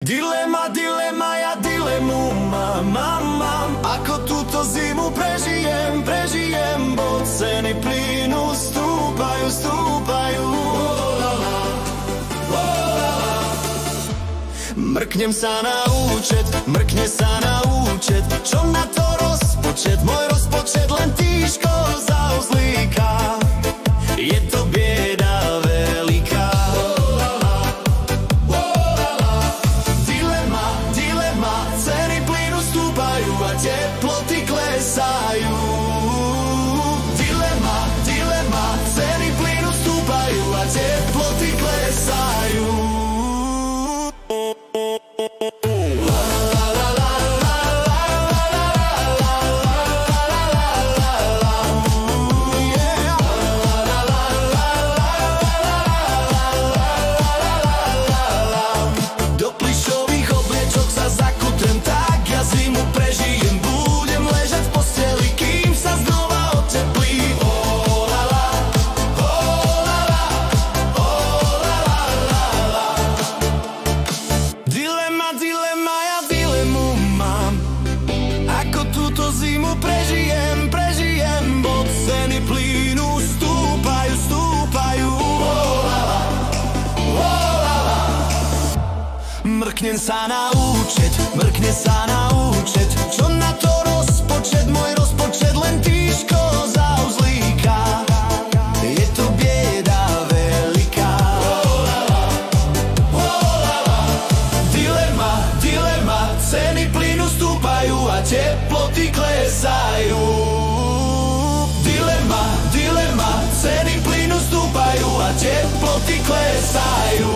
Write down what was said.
Dilema, dilema, ja dilemu mám. Ako túto zimu prežijem, bo ceny plynu stúpajú. Mrknem sa na účet, čo na to rozpočet? Môj rozpočet len tížko zauzlíka. Je to bieda veľká. Dilema, ceny plynu stúpajú a teploty klesajú. Dilema, ceny plynu stúpajú a teploty klesajú. Prežijem, bo ceny plynu stúpajú. Mrknem sa na účet, čo na to rozpočet? Môj rozpočet len tížko zauzlíka. Je to bieda veľká. Dilema, ceny plynu stúpajú a teploty klesajú. Dilema, ceny plynu stúpajú a teploty klesajú.